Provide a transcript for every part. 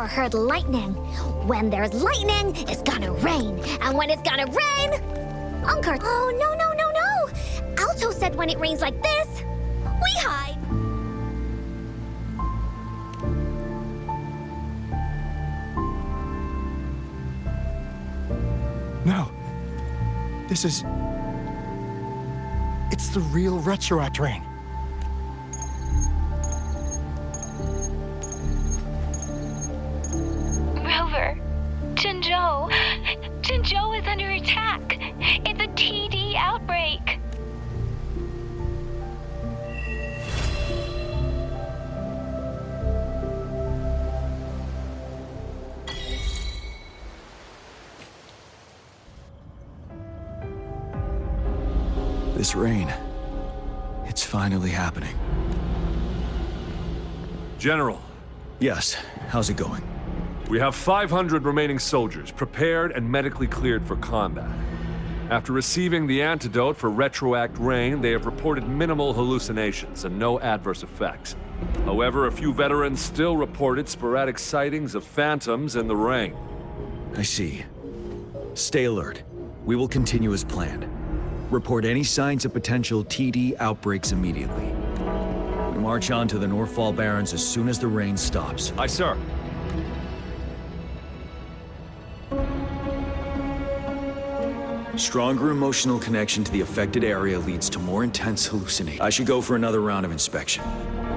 heard lightning. When there's lightning, it's gonna rain. And when it's gonna rain... Unkar... Oh, no. Alto said when it rains like this, we hide. No. This is... It's the real Retroact rain. Rover, Jinzhou is under attack. It's a TD outbreak. This rain, it's finally happening. General, Yes, how's it going? we have 500 remaining soldiers prepared and medically cleared for combat. After receiving the antidote for Retroact rain, they have reported minimal hallucinations and no adverse effects. However, a few veterans still reported sporadic sightings of phantoms in the rain. I see. Stay alert. We will continue as planned. Report any signs of potential TD outbreaks immediately. We march on to the Northfall Barrens as soon as the rain stops. Aye, sir. Stronger emotional connection to the affected area leads to more intense hallucination. I should go for another round of inspection.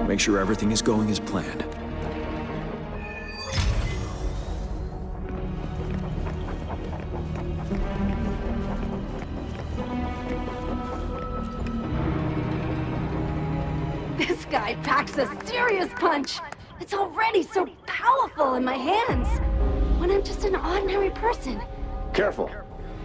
Make sure everything is going as planned. This guy packs a serious punch. It's already so powerful in my hands. When I'm just an ordinary person. Careful.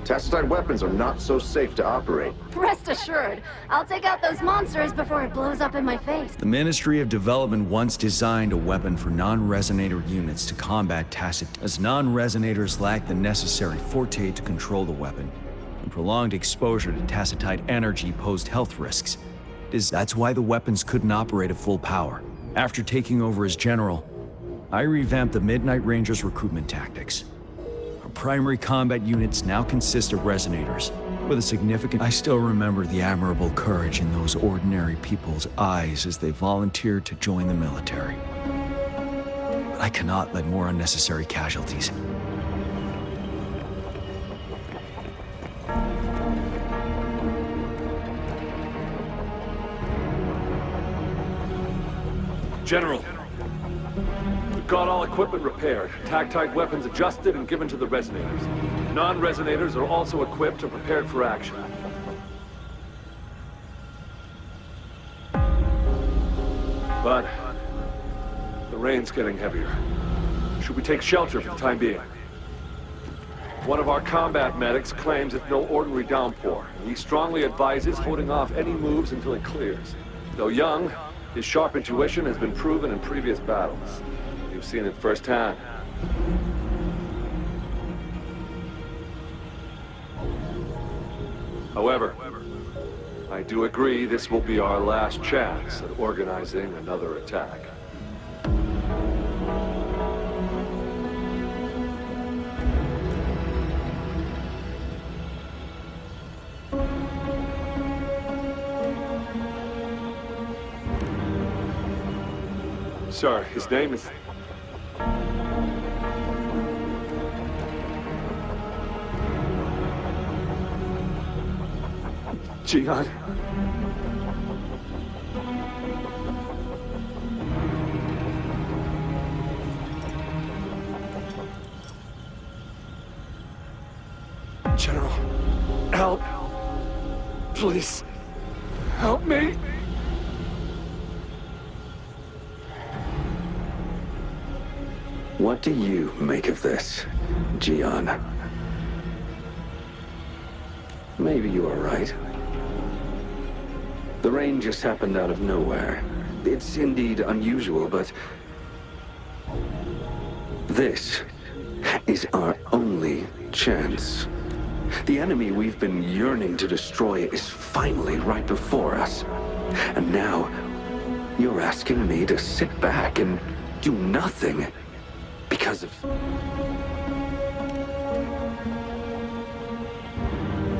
Tacitite weapons are not so safe to operate. Rest assured, I'll take out those monsters before it blows up in my face. The Ministry of Development once designed a weapon for non-resonator units to combat tacit, as non-resonators lack the necessary forte to control the weapon, and prolonged exposure to tacitite energy posed health risks. That's why the weapons couldn't operate at full power. After taking over as general, I revamped the Midnight Rangers' recruitment tactics. Our primary combat units now consist of resonators, with a significant... I still remember the admirable courage in those ordinary people's eyes as they volunteered to join the military. But I cannot let more unnecessary casualties. General, we've got all equipment repaired, tactite weapons adjusted and given to the resonators. Non-resonators are also equipped and prepared for action. But the rain's getting heavier. Should we take shelter for the time being? One of our combat medics claims it's no ordinary downpour. He strongly advises holding off any moves until it clears. Though young, his sharp intuition has been proven in previous battles. You've seen it firsthand. However, I do agree this will be our last chance at organizing another attack. Sir, his name is... Jihan. General, help. Please, help me. What do you make of this, Jian? Maybe you are right. The rain just happened out of nowhere. It's indeed unusual, but... this is our only chance. The enemy we've been yearning to destroy is finally right before us. And now, you're asking me to sit back and do nothing. Because of...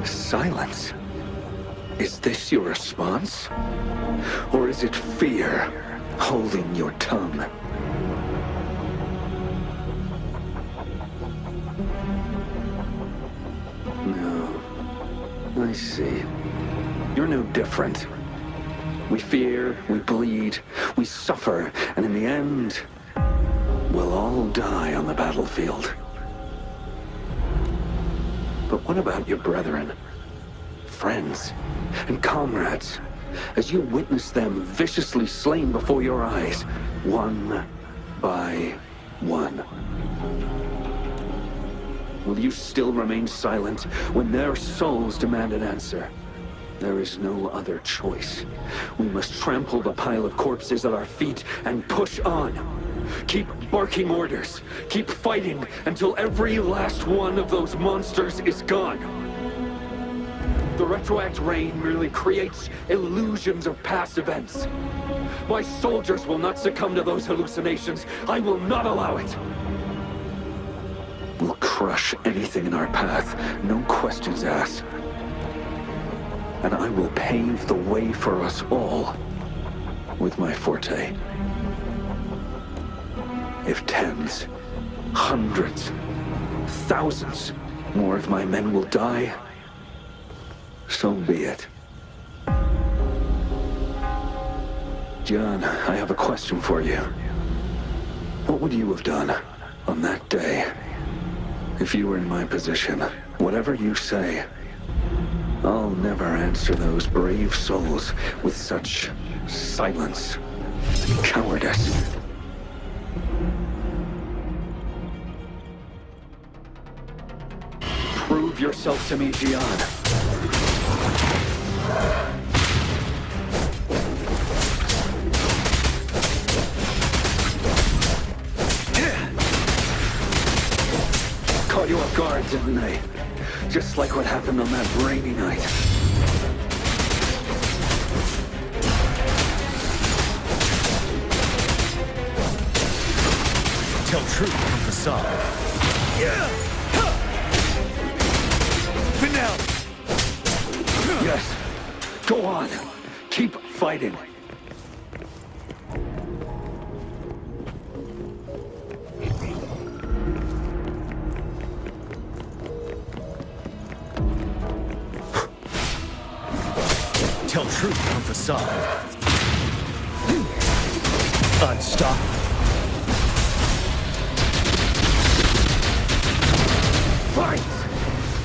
silence. Is this your response? Or is it fear holding your tongue? No. I see. You're no different. We fear, we bleed, we suffer, and in the end, we'll all die on the battlefield. But what about your brethren, friends, and comrades, as you witness them viciously slain before your eyes, one by one? Will you still remain silent when their souls demand an answer? There is no other choice. We must trample the pile of corpses at our feet and push on. Keep barking orders. Keep fighting until every last one of those monsters is gone. The retroact rain merely creates illusions of past events. My soldiers will not succumb to those hallucinations. I will not allow it. We'll crush anything in our path, no questions asked. And I will pave the way for us all with my forte. If tens, hundreds, thousands more of my men will die, so be it. John, I have a question for you. What would you have done on that day if you were in my position? Whatever you say, I'll never answer those brave souls with such silence and cowardice. Prove yourself to me, Gian. Caught you off guard, didn't I? Just like what happened on that rainy night. Tell truth from facade. Yeah! Finale! Yes. Go on. Keep fighting. Tell truth from facade. Unstoppable. Fight!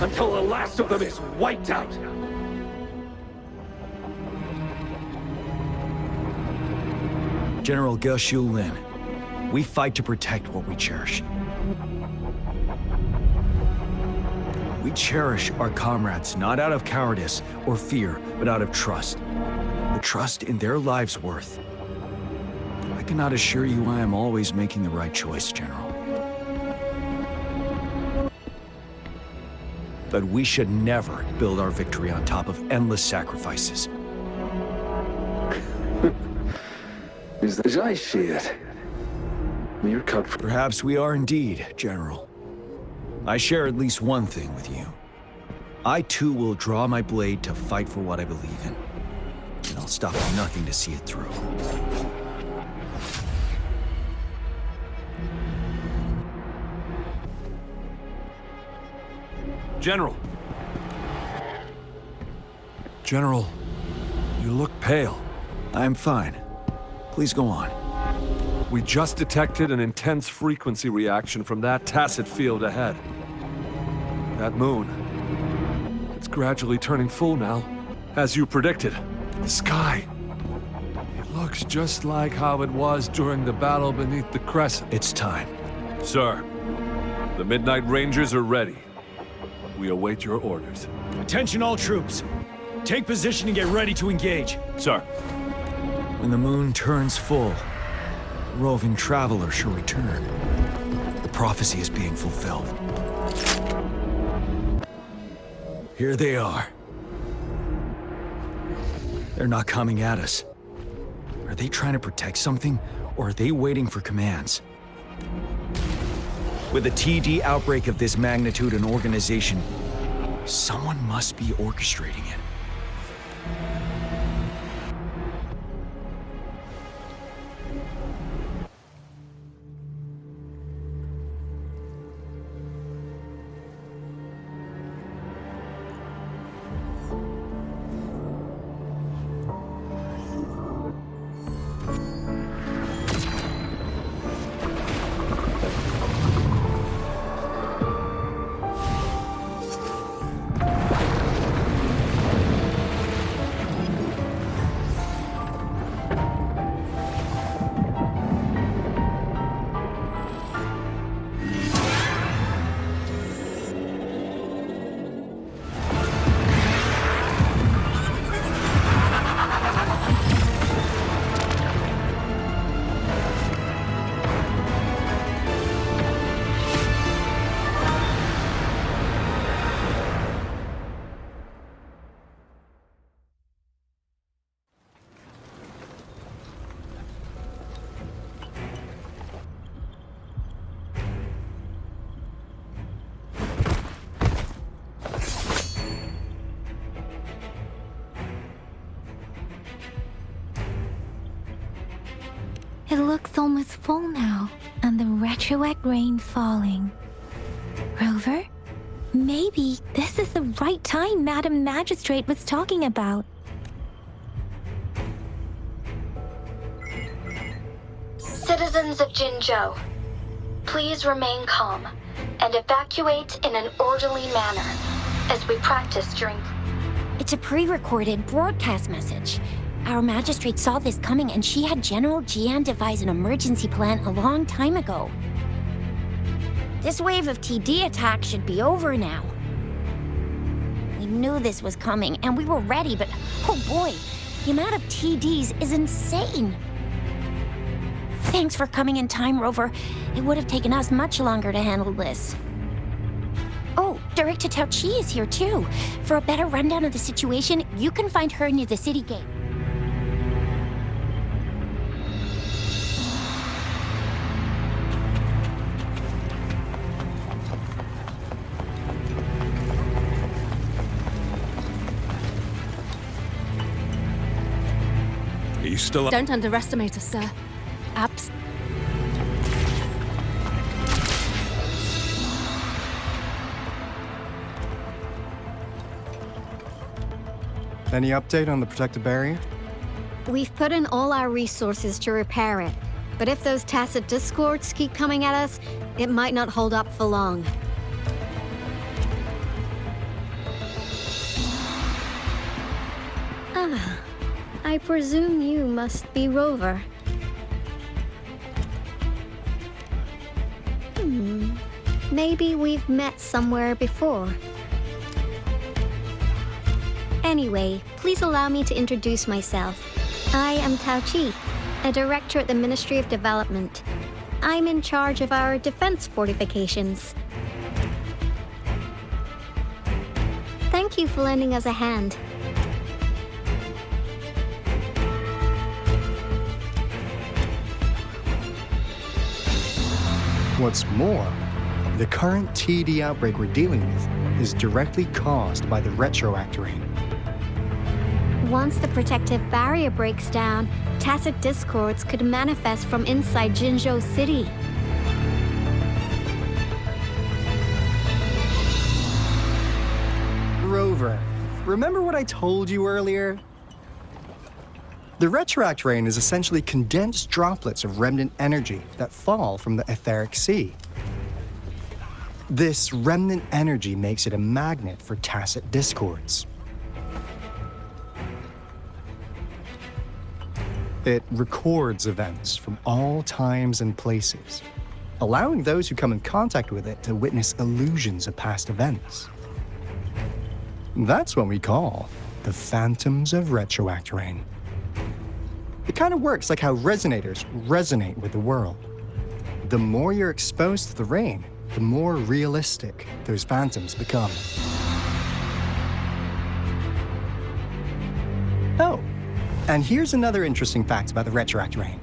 Until the last of them is wiped out! General Ge Lin, we fight to protect what we cherish. We cherish our comrades not out of cowardice or fear, but out of trust. The trust in their lives' worth. I cannot assure you I am always making the right choice, General. But we should never build our victory on top of endless sacrifices. As I see it, you're cut for... Perhaps we are indeed, General. I share at least one thing with you. I too will draw my blade to fight for what I believe in. And I'll stop at nothing to see it through. General! General, you look pale. I'm fine. Please go on. We just detected an intense frequency reaction from that tacit field ahead. That moon, it's gradually turning full now, as you predicted. The sky, it looks just like how it was during the battle beneath the crescent. It's time. Sir, the Midnight Rangers are ready. We await your orders. Attention all troops. Take position and get ready to engage. Sir. When the moon turns full, the roving traveler shall return. The prophecy is being fulfilled. Here they are. They're not coming at us. Are they trying to protect something, or are they waiting for commands? With a TD outbreak of this magnitude and organization, someone must be orchestrating it. It looks almost full now, and the retroact rain falling. Rover? Maybe this is the right time Madam Magistrate was talking about. Citizens of Jinzhou, please remain calm and evacuate in an orderly manner as we practice during... It's a pre-recorded broadcast message. Our magistrate saw this coming and she had General Jian devise an emergency plan a long time ago. This wave of TD attacks should be over now. We knew this was coming and we were ready, but oh boy, the amount of TDs is insane. Thanks for coming in time, Rover. It would have taken us much longer to handle this. Oh, Director Tao Chi is here too. For a better rundown of the situation, you can find her near the city gate. Are you still up? Don't underestimate us, sir. Any update on the protective barrier? We've put in all our resources to repair it, but if those tacit discords keep coming at us, it might not hold up for long. Ah, I presume you must be Rover. Maybe we've met somewhere before. Anyway, please allow me to introduce myself. I am Tao Chi, a director at the Ministry of Development. I'm in charge of our defense fortifications. Thank you for lending us a hand. What's more, the current TD outbreak we're dealing with is directly caused by the retroact rain. Once the protective barrier breaks down, tacit discords could manifest from inside Jinzhou City. Rover, remember what I told you earlier? The retroact rain is essentially condensed droplets of remnant energy that fall from the etheric sea. This remnant energy makes it a magnet for tacit discords. It records events from all times and places, allowing those who come in contact with it to witness illusions of past events. That's what we call the phantoms of retroact rain. It kind of works like how resonators resonate with the world. The more you're exposed to the rain, the more realistic those phantoms become. Oh, and here's another interesting fact about the retroact rain.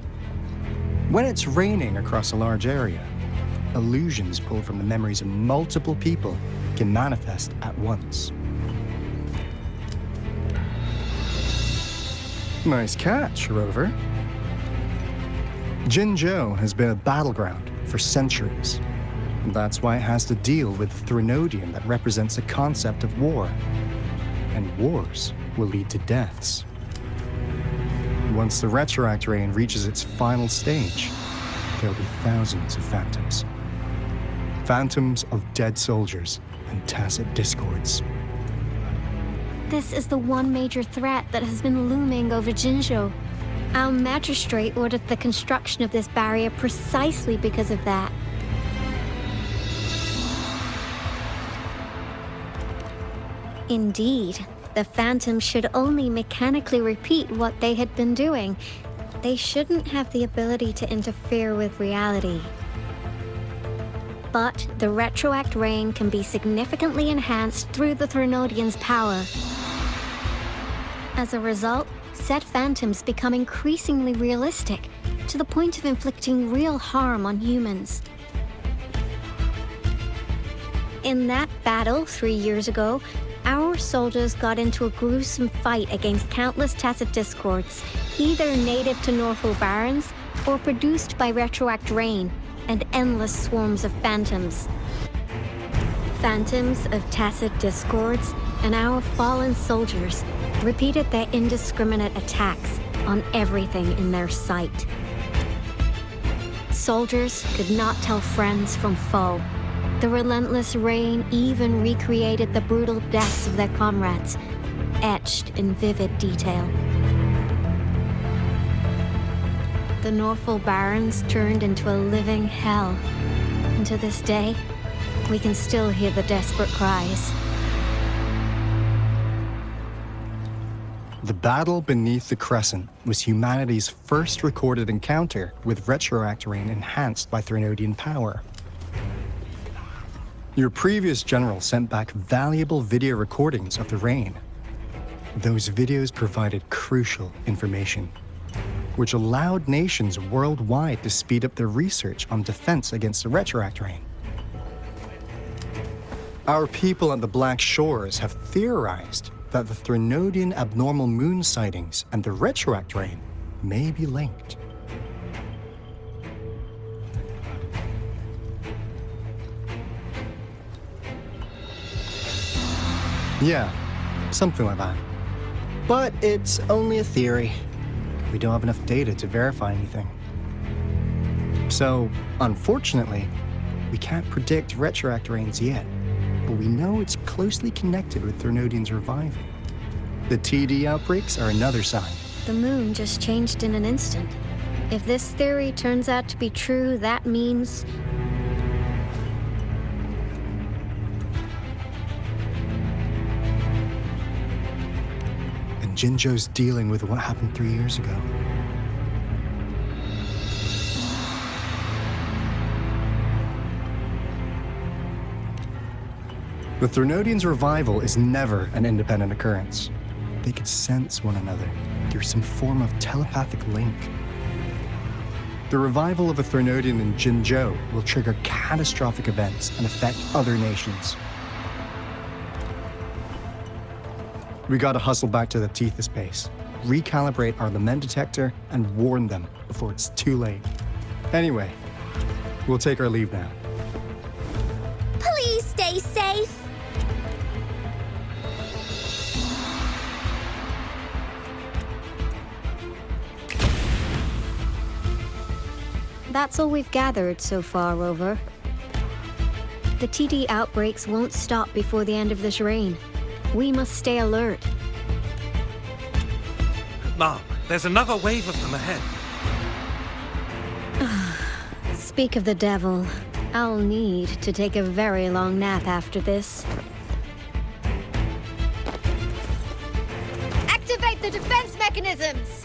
When it's raining across a large area, illusions pulled from the memories of multiple people can manifest at once. Nice catch, Rover. Jinzhou has been a battleground for centuries. That's why it has to deal with Threnodian that represents a concept of war. And wars will lead to deaths. Once the retroact rain reaches its final stage, there'll be thousands of phantoms. Phantoms of dead soldiers and tacit discords. This is the one major threat that has been looming over Jinzhou. Our magistrate ordered the construction of this barrier precisely because of that. Indeed, the Phantoms should only mechanically repeat what they had been doing. They shouldn't have the ability to interfere with reality. But the retroact rain can be significantly enhanced through the Threnodian's power. As a result, said phantoms become increasingly realistic, to the point of inflicting real harm on humans. In that battle 3 years ago, our soldiers got into a gruesome fight against countless tacit discords, either native to Northwell Barrens or produced by retroact rain and endless swarms of phantoms. Phantoms of tacit discords and our fallen soldiers repeated their indiscriminate attacks on everything in their sight. Soldiers could not tell friends from foe. The relentless rain even recreated the brutal deaths of their comrades, etched in vivid detail. The Northwell Barrens turned into a living hell, and to this day, we can still hear the desperate cries. The battle beneath the Crescent was humanity's first recorded encounter with retroact rain enhanced by Threnodian power. Your previous general sent back valuable video recordings of the rain. Those videos provided crucial information, which allowed nations worldwide to speed up their research on defense against the retroact rain. Our people at the Black Shores have theorized that the Threnodian abnormal moon sightings and the retroact rain may be linked. Yeah, something like that. But it's only a theory. We don't have enough data to verify anything. So, unfortunately, we can't predict retroact rains yet, but we know it's closely connected with Threnodian's revival. The TD outbreaks are another sign. The moon just changed in an instant. If this theory turns out to be true, that means... And Jinzhou's dealing with what happened 3 years ago. The Threnodian's revival is never an independent occurrence. They could sense one another through some form of telepathic link. The revival of a Threnodian in Jinzhou will trigger catastrophic events and affect other nations. We gotta hustle back to the Tethys base, recalibrate our lament detector, and warn them before it's too late. Anyway, we'll take our leave now. Please stay safe. That's all we've gathered so far, Rover. The TD outbreaks won't stop before the end of this reign. We must stay alert. Mom, there's another wave of them ahead. Speak of the devil. I'll need to take a very long nap after this. Activate the defense mechanisms!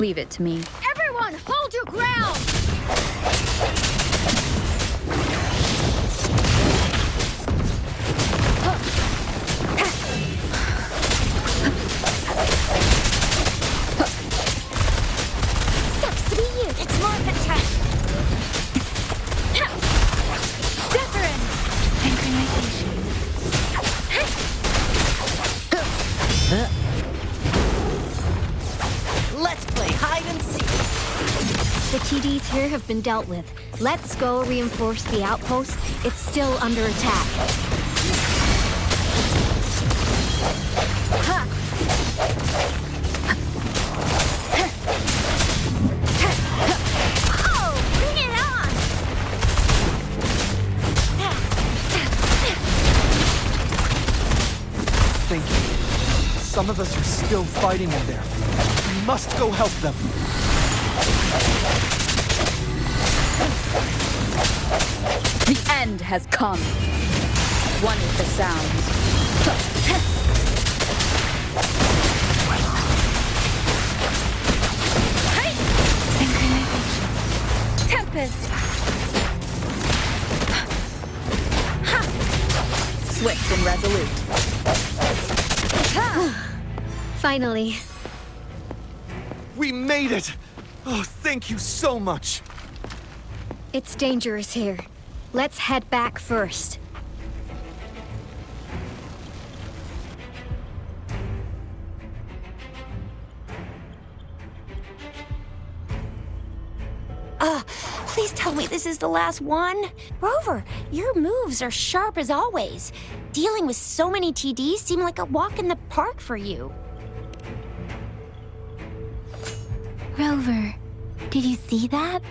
Leave it to me. Everyone, hold your ground! Sucks to be you. It's more of a test. Different! Synchronization. Let's play hide and seek. The TDs here have been dealt with. Let's go reinforce the outpost. It's still under attack. Oh, bring it on! Thank you. Some of us are still fighting in there. We must go help them. The end has come. One with the sounds. Synchronization. Tempest. Swift and resolute. Finally. We made it! Oh, thank you so much. It's dangerous here. Let's head back first. Please tell me this is the last one. Rover, your moves are sharp as always. Dealing with so many TDs seemed like a walk in the park for you. Rover, did you see that?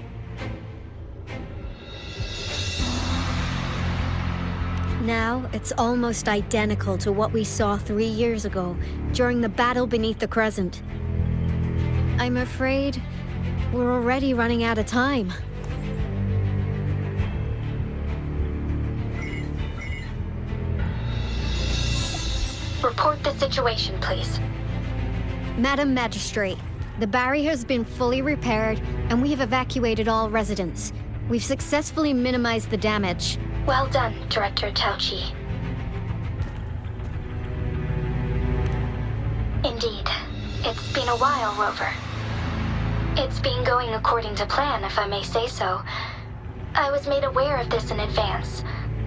Now, it's almost identical to what we saw 3 years ago, during the battle beneath the Crescent. I'm afraid we're already running out of time. Report the situation, please. Madam Magistrate, the barrier has been fully repaired, and we have evacuated all residents. We've successfully minimized the damage. Well done, Director Tauchi. Indeed. It's been a while, Rover. It's been going according to plan, if I may say so. I was made aware of this in advance,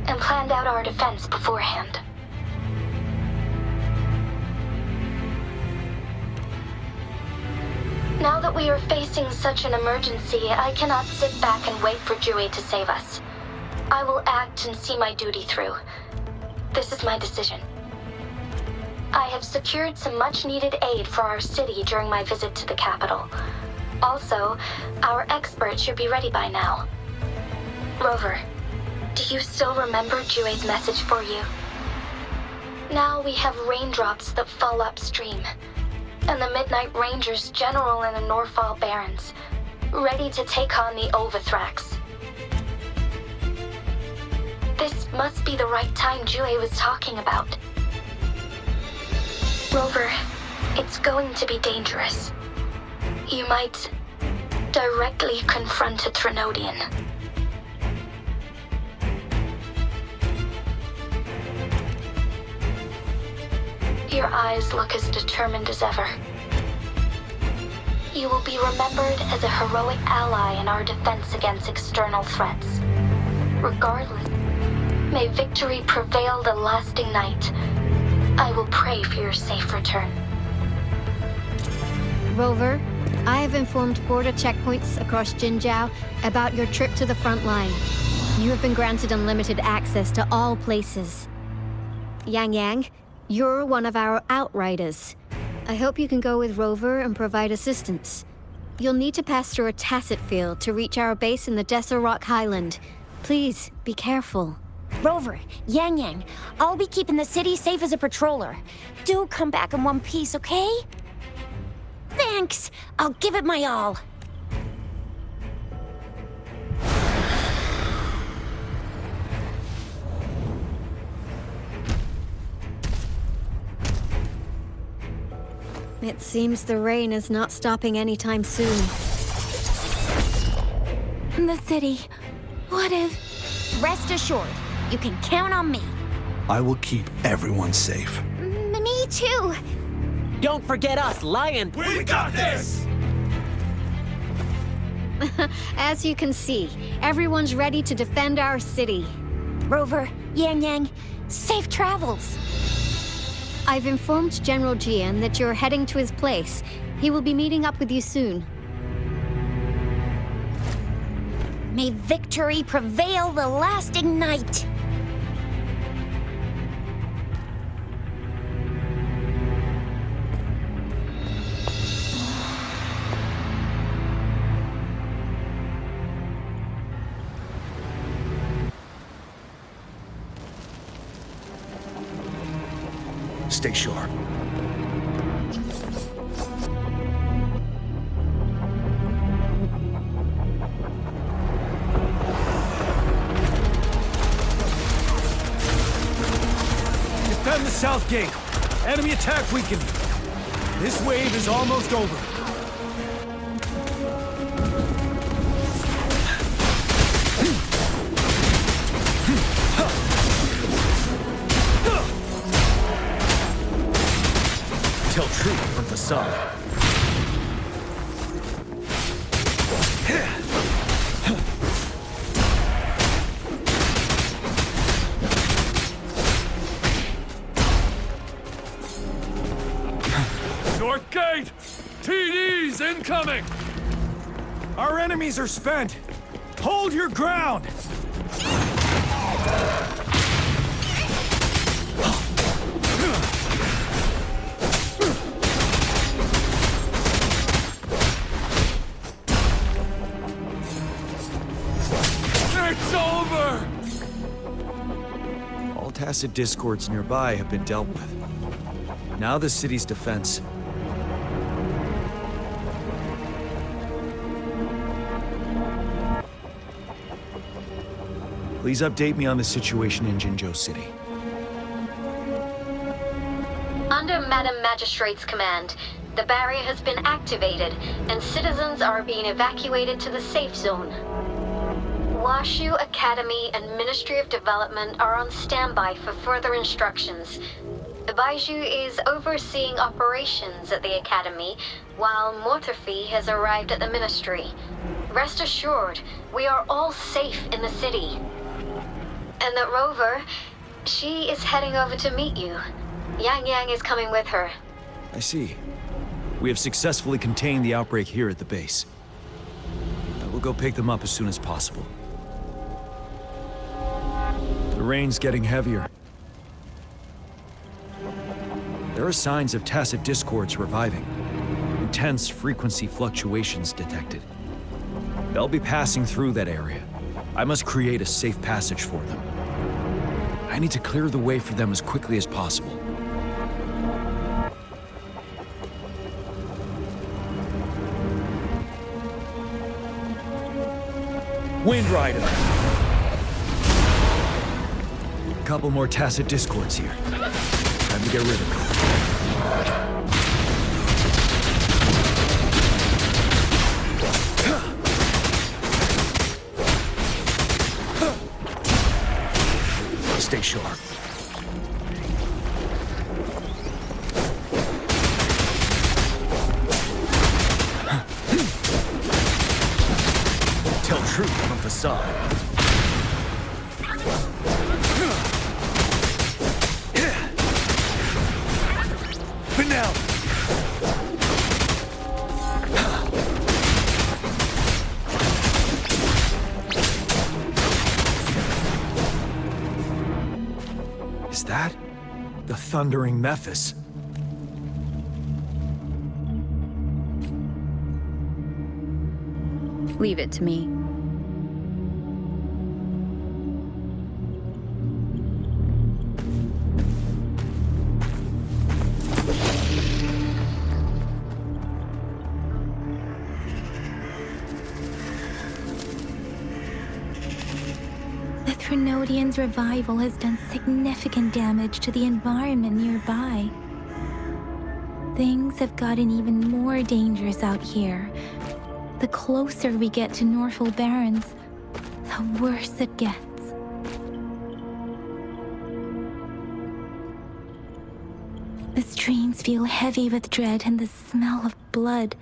and planned out our defense beforehand. Now that we are facing such an emergency, I cannot sit back and wait for Jue to save us. I will act and see my duty through. This is my decision. I have secured some much-needed aid for our city during my visit to the capital. Also, our expert should be ready by now. Rover, do you still remember Jue's message for you? Now we have raindrops that fall upstream, and the Midnight Rangers general in the Norfall Barrens, ready to take on the Overthrax. This must be the right time Jue was talking about. Rover, it's going to be dangerous. You might directly confront a Trinodian. Your eyes look as determined as ever. You will be remembered as a heroic ally in our defense against external threats. Regardless, may victory prevail the lasting night. I will pray for your safe return. Rover, I have informed border checkpoints across Jinjiao about your trip to the front line. You have been granted unlimited access to all places. Yang Yang, you're one of our outriders. I hope you can go with Rover and provide assistance. You'll need to pass through a tacit field to reach our base in the Desert Rock Highland. Please, be careful. Rover, Yang Yang, I'll be keeping the city safe as a patroller. Do come back in one piece, okay? Thanks. I'll give it my all. It seems the rain is not stopping anytime soon. The city. What if... Rest assured, you can count on me. I will keep everyone safe. Me too. Don't forget us, Lion! We got this! As you can see, everyone's ready to defend our city. Rover, Yang Yang, safe travels. I've informed General Jian that you're heading to his place. He will be meeting up with you soon. May victory prevail the lasting night. Stay sharp. Defend the south gate. Enemy attack weakened. This wave is almost over. Tell truth from facade. North gate! TDs incoming! Our enemies are spent. Hold your ground! It's over! All tacit discords nearby have been dealt with. Now the city's defense. Please update me on the situation in Jinzhou City. Under Madam Magistrate's command, the barrier has been activated, and citizens are being evacuated to the safe zone. Washu Academy and Ministry of Development are on standby for further instructions. Baiju is overseeing operations at the Academy, while Mortherfee has arrived at the Ministry. Rest assured, we are all safe in the city. And that Rover, she is heading over to meet you. Yang Yang is coming with her. I see. We have successfully contained the outbreak here at the base. I will go pick them up as soon as possible. The rain's getting heavier. There are signs of tacit discords reviving. Intense frequency fluctuations detected. They'll be passing through that area. I must create a safe passage for them. I need to clear the way for them as quickly as possible. Wind Rider! Couple more tacit discords here. Time to get rid of them. Stay sharp. Tell truth from facade. Finale! Is that the thundering Mephis? Leave it to me. The Trinodian's revival has done significant damage to the environment nearby. Things have gotten even more dangerous out here. The closer we get to Norfolk Barrens, the worse it gets. The streams feel heavy with dread and the smell of blood.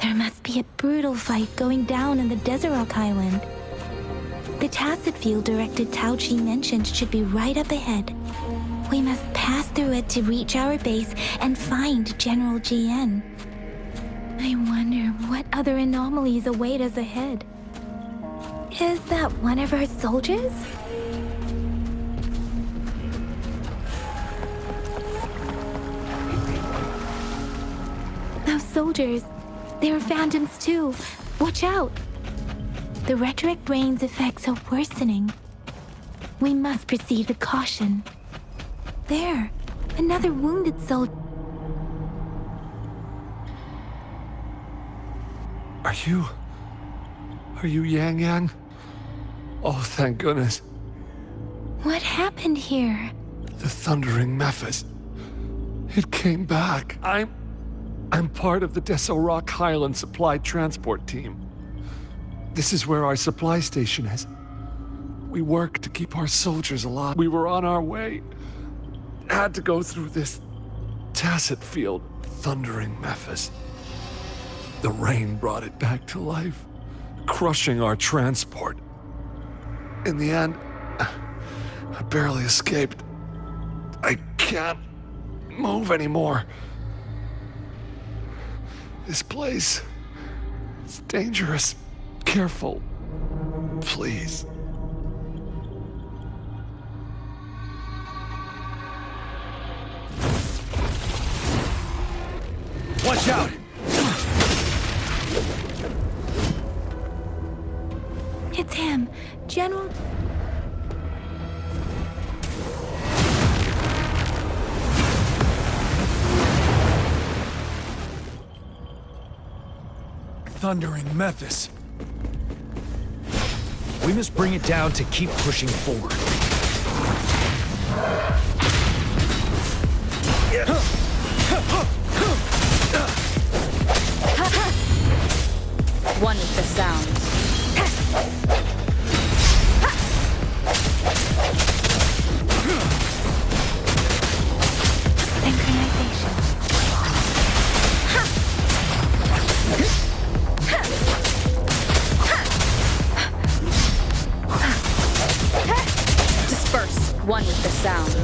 There must be a brutal fight going down in the Desert Rock Island. The Tacet field Director Tao Chi mentioned should be right up ahead. We must pass through it to reach our base and find General GN. I wonder what other anomalies await us ahead. Is that one of our soldiers? Those soldiers, they're phantoms too. Watch out! The rhetoric brain's effects are worsening. We must proceed with caution. There, another wounded soldier. Are you Yang Yang? Oh, thank goodness. What happened here? The Thundering Memphis. It came back. I'm part of the Deso Rock Highland Supply Transport Team. This is where our supply station is. We work to keep our soldiers alive. We were on our way. Had to go through this Tacet field, Thundering Memphis. The rain brought it back to life, crushing our transport. In the end, I barely escaped. I can't move anymore. This place is dangerous. Careful, please. Watch out! It's him, General... Thundering Memphis. We must bring it down to keep pushing forward. One with the sounds. Disperse. One with the sounds.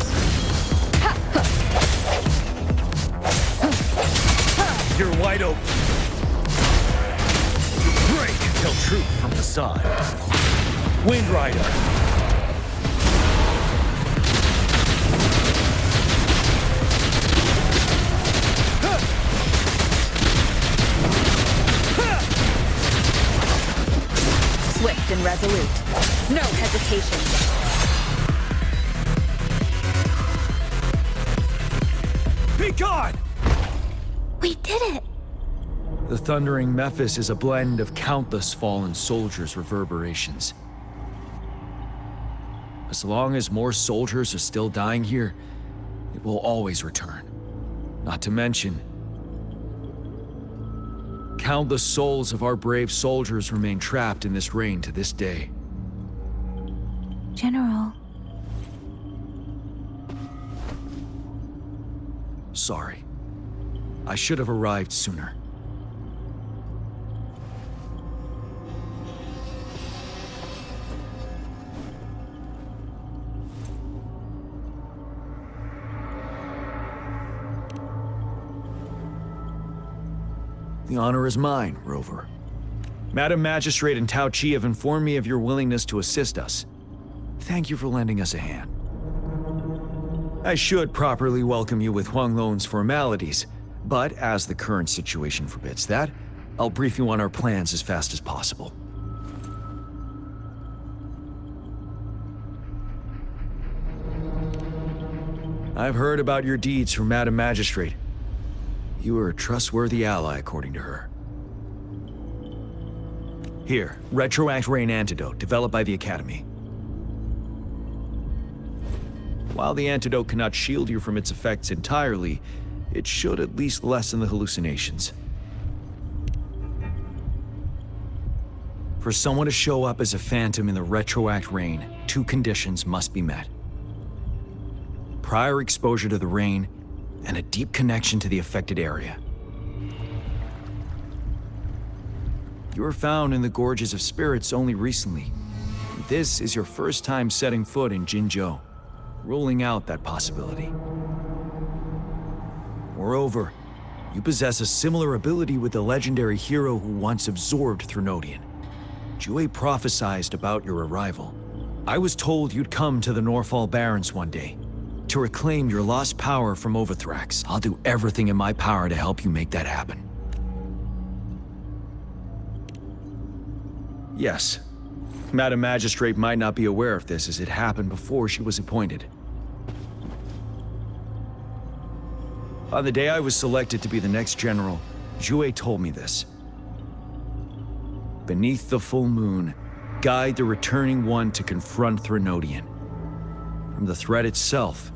You're wide open. Break until truth from the side. Wind Rider. Swift and resolute. No hesitation. Be gone! We did it! The Thundering Memphis is a blend of countless fallen soldiers' reverberations. As long as more soldiers are still dying here, it will always return. Not to mention, countless souls of our brave soldiers remain trapped in this rain to this day. General. Sorry. I should have arrived sooner. The honor is mine, Rover. Madam Magistrate and Tao Chi have informed me of your willingness to assist us. Thank you for lending us a hand. I should properly welcome you with Huang Lon's formalities, but as the current situation forbids that, I'll brief you on our plans as fast as possible. I've heard about your deeds from Madam Magistrate. You are a trustworthy ally, according to her. Here, Retroact Rain Antidote, developed by the Academy. While the antidote cannot shield you from its effects entirely, it should at least lessen the hallucinations. For someone to show up as a phantom in the retroact rain, 2 conditions must be met. Prior exposure to the rain, and a deep connection to the affected area. You were found in the Gorges of Spirits only recently. This is your first time setting foot in Jinzhou, ruling out that possibility. Moreover, you possess a similar ability with the legendary hero who once absorbed Threnodian. Jue prophesied about your arrival. I was told you'd come to the Norfall Barrens one day, to reclaim your lost power from Overthrax. I'll do everything in my power to help you make that happen. Yes, Madam Magistrate might not be aware of this as it happened before she was appointed. On the day I was selected to be the next general, Jue told me this. Beneath the full moon, guide the returning one to confront Threnodian. From the threat itself,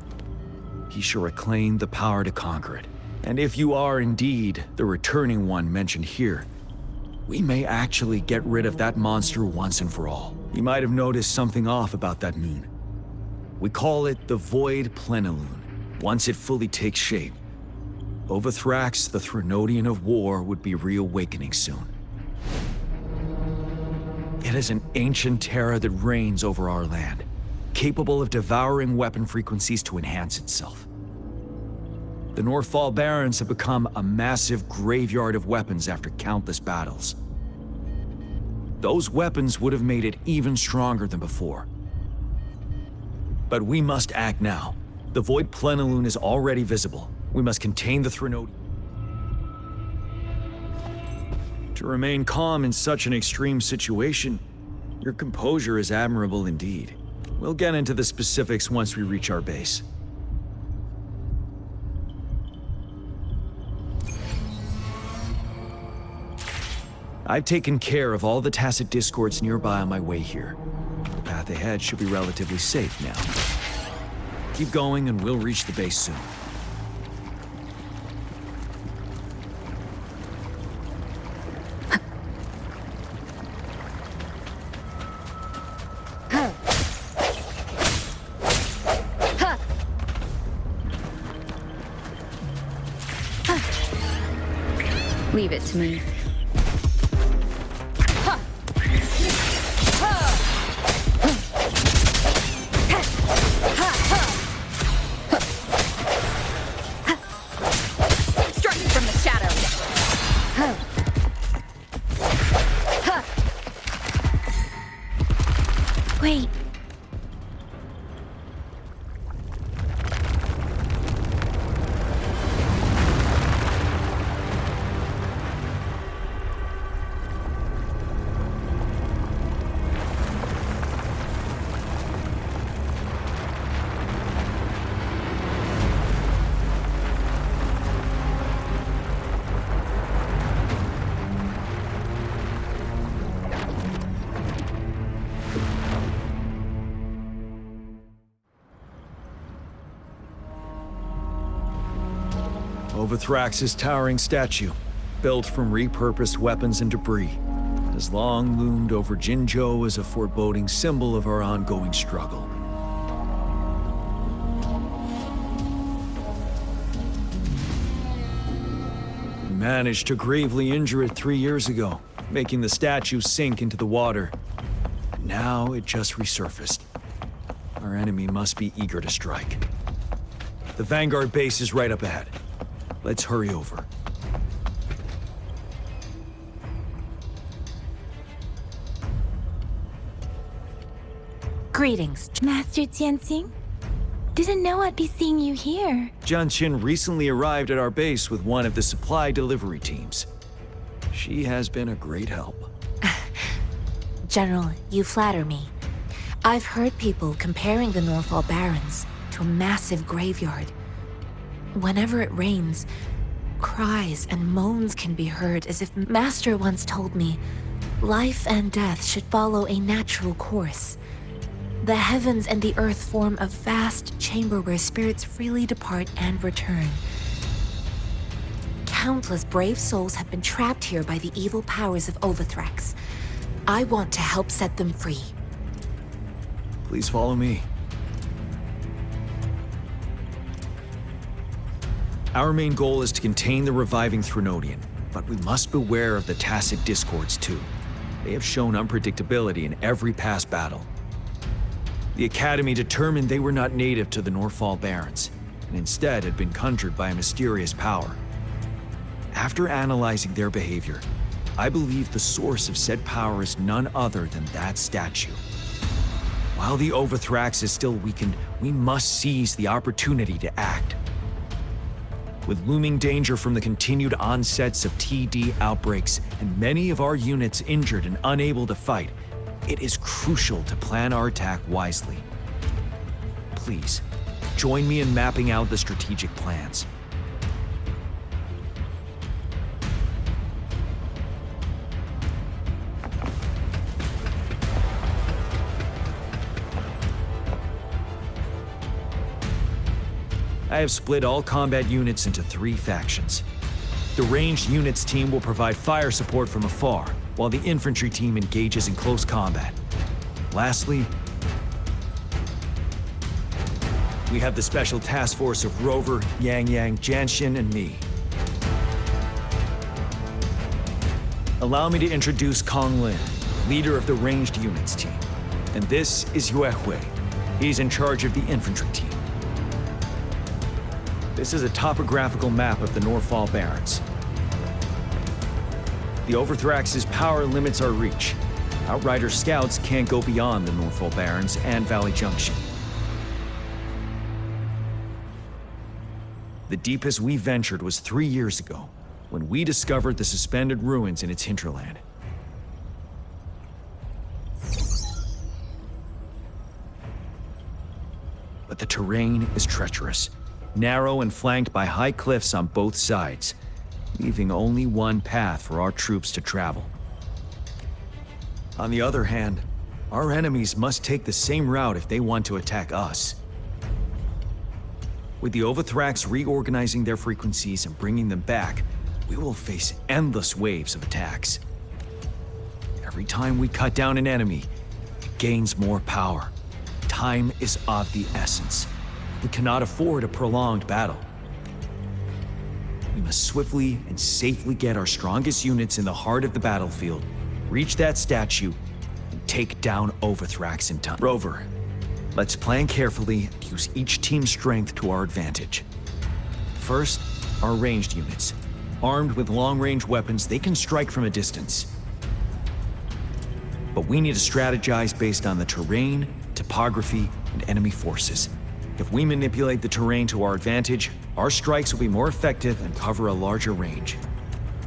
he shall reclaim the power to conquer it. And if you are indeed the returning one mentioned here, we may actually get rid of that monster once and for all. You might have noticed something off about that moon. We call it the Void Plenilune. Once it fully takes shape, Overthrax, the Threnodian of War, would be reawakening soon. It is an ancient terror that reigns over our land, capable of devouring weapon frequencies to enhance itself. The Norfall Barrens have become a massive graveyard of weapons after countless battles. Those weapons would have made it even stronger than before. But we must act now. The Void Plenilune is already visible. We must contain the Threnodian. To remain calm in such an extreme situation, your composure is admirable indeed. We'll get into the specifics once we reach our base. I've taken care of all the tacit discords nearby on my way here. The path ahead should be relatively safe now. Keep going and we'll reach the base soon. Leave it to me. Striking from the shadows. Wait. Overthrax's towering statue, built from repurposed weapons and debris, has long loomed over Jinzhou as a foreboding symbol of our ongoing struggle. We managed to gravely injure it 3 years ago, making the statue sink into the water. Now it just resurfaced. Our enemy must be eager to strike. The Vanguard base is right up ahead. Let's hurry over. Greetings, Master Jianxing. Didn't know I'd be seeing you here. Jian Qin recently arrived at our base with one of the supply delivery teams. She has been a great help. General, you flatter me. I've heard people comparing the Norfall Barrens to a massive graveyard. Whenever it rains, cries and moans can be heard as if Master once told me, life and death should follow a natural course. The heavens and the earth form a vast chamber where spirits freely depart and return. Countless brave souls have been trapped here by the evil powers of Overthrax. I want to help set them free. Please follow me. Our main goal is to contain the reviving Threnodian, but we must beware of the Tacet Discords too. They have shown unpredictability in every past battle. The Academy determined they were not native to the Norfall Barrens, and instead had been conjured by a mysterious power. After analyzing their behavior, I believe the source of said power is none other than that statue. While the Overthrax is still weakened, we must seize the opportunity to act. With looming danger from the continued onsets of TD outbreaks and many of our units injured and unable to fight, it is crucial to plan our attack wisely. Please, join me in mapping out the strategic plans. I have split all combat units into 3 factions. The ranged units team will provide fire support from afar, while the infantry team engages in close combat. Lastly, we have the special task force of Rover, Yang Yang, Janshin, and me. Allow me to introduce Kong Lin, leader of the ranged units team. And this is Yue Hui. He's in charge of the infantry team. This is a topographical map of the Norfall Barrens. The Overthrax's power limits our reach. Outrider scouts can't go beyond the Norfall Barrens and Valley Junction. The deepest we ventured was 3 years ago, when we discovered the suspended ruins in its hinterland. But the terrain is treacherous, narrow and flanked by high cliffs on both sides, leaving only one path for our troops to travel. On the other hand, our enemies must take the same route if they want to attack us. With the Overthrax reorganizing their frequencies and bringing them back, we will face endless waves of attacks. Every time we cut down an enemy, it gains more power. Time is of the essence. We cannot afford a prolonged battle. We must swiftly and safely get our strongest units in the heart of the battlefield, reach that statue, and take down Overthrax in time. Rover, let's plan carefully and use each team's strength to our advantage. First, our ranged units. Armed with long-range weapons, they can strike from a distance. But we need to strategize based on the terrain, topography, and enemy forces. If we manipulate the terrain to our advantage, our strikes will be more effective and cover a larger range.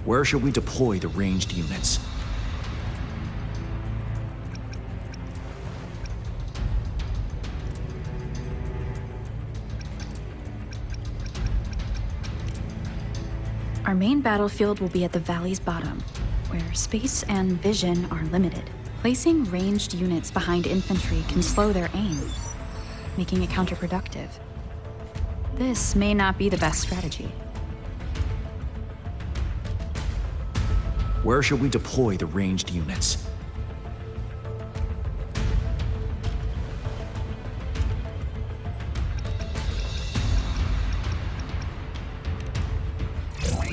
Where should we deploy the ranged units? Our main battlefield will be at the valley's bottom, where space and vision are limited. Placing ranged units behind infantry can slow their aim, making it counterproductive. This may not be the best strategy. Where should we deploy the ranged units?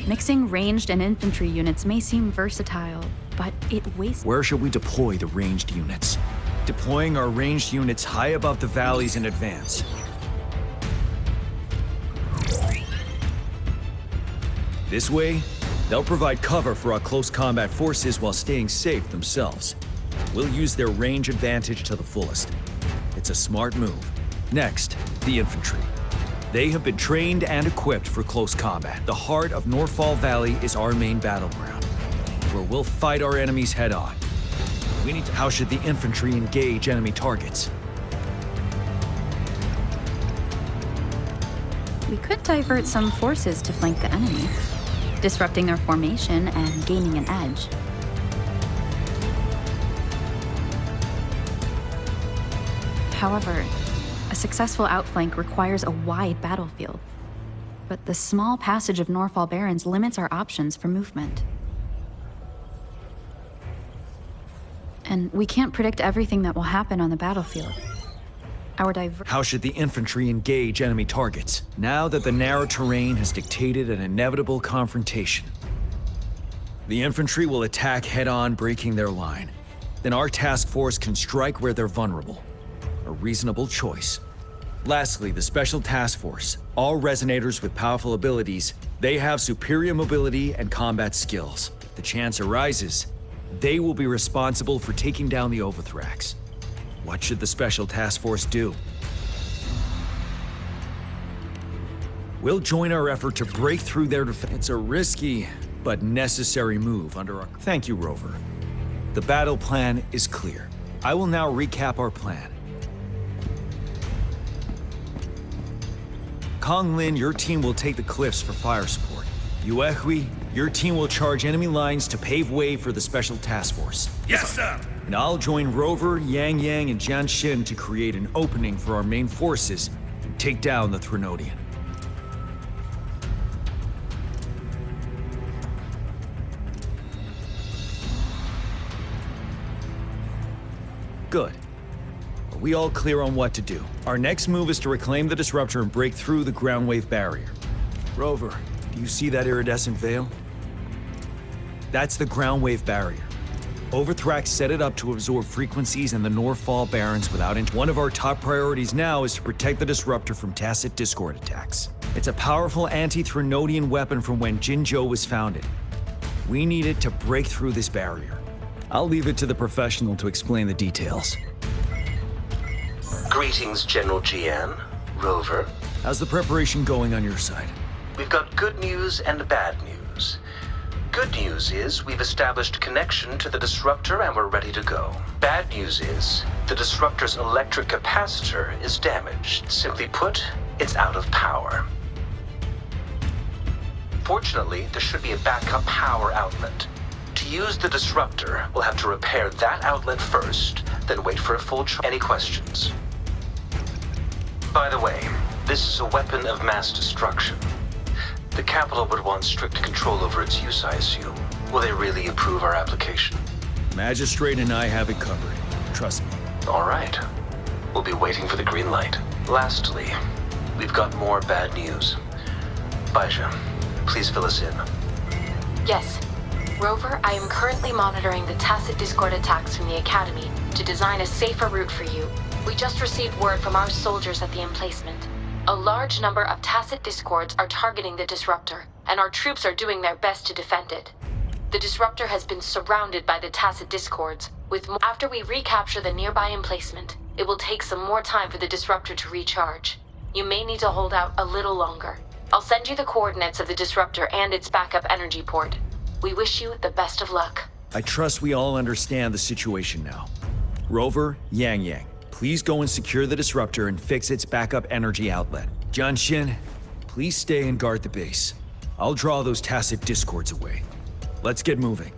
Mixing ranged and infantry units may seem versatile, but it wastes. Where should we deploy the ranged units? Deploying our ranged units high above the valleys in advance. This way, they'll provide cover for our close combat forces while staying safe themselves. We'll use their range advantage to the fullest. It's a smart move. Next, the infantry. They have been trained and equipped for close combat. The heart of Norfall Valley is our main battleground, where we'll fight our enemies head-on. How should the infantry engage enemy targets? We could divert some forces to flank the enemy, disrupting their formation and gaining an edge. However, a successful outflank requires a wide battlefield. but the small passage of Norfall Barrens limits our options for movement. And we can't predict everything that will happen on the battlefield. How should the infantry engage enemy targets, now that the narrow terrain has dictated an inevitable confrontation? The infantry will attack head-on, breaking their line. Then our task force can strike where they're vulnerable. A reasonable choice. Lastly, the Special Task Force. All resonators with powerful abilities, they have superior mobility and combat skills. If the chance arises, they will be responsible for taking down the Overthrax. What should the Special Task Force do? We'll join our effort to break through their defense. It's a risky, but necessary move under our... Thank you, Rover. The battle plan is clear. I will now recap our plan. Kong Lin, your team will take the cliffs for fire support. Yuehui, your team will charge enemy lines to pave way for the Special Task Force. Yes, sir! And I'll join Rover, Yang Yang, and Jian Xin to create an opening for our main forces and take down the Threnodian. Good. Are we all clear on what to do? Our next move is to reclaim the Disruptor and break through the ground wave barrier. Rover, do you see that iridescent veil? That's the ground wave barrier. Overthrax set it up to absorb frequencies in the Norfall Barrens without One of our top priorities now is to protect the Disruptor from Tacit Discord attacks. It's a powerful anti-Threnodian weapon from when Jinzhou was founded. We need it to break through this barrier. I'll leave it to the professional to explain the details. Greetings, General Jian. Rover. How's the preparation going on your side? We've got good news and bad news. Good news is we've established connection to the Disruptor and we're ready to go. Bad news is the Disruptor's electric capacitor is damaged. Simply put, it's out of power. Fortunately, there should be a backup power outlet. To use the Disruptor, we'll have to repair that outlet first, then wait for a full charge. Any questions? By the way, this is a weapon of mass destruction. The capital would want strict control over its use, I assume. Will they really approve our application? Magistrate and I have it covered. Trust me. All right. We'll be waiting for the green light. Lastly, we've got more bad news. Baizha, please fill us in. Yes. Rover, I am currently monitoring the Tacit Discord attacks from the Academy to design a safer route for you. We just received word from our soldiers at the emplacement. A large number of Tacit Discords are targeting the Disruptor, and our troops are doing their best to defend it. The Disruptor has been surrounded by the Tacit Discords. After we recapture the nearby emplacement, it will take some more time for the Disruptor to recharge. You may need to hold out a little longer. I'll send you the coordinates of the Disruptor and its backup energy port. We wish you the best of luck. I trust we all understand the situation now. Rover, Yang Yang, please go and secure the Disruptor and fix its backup energy outlet. Jian Xin, please stay and guard the base. I'll draw those Tacit Discords away. Let's get moving.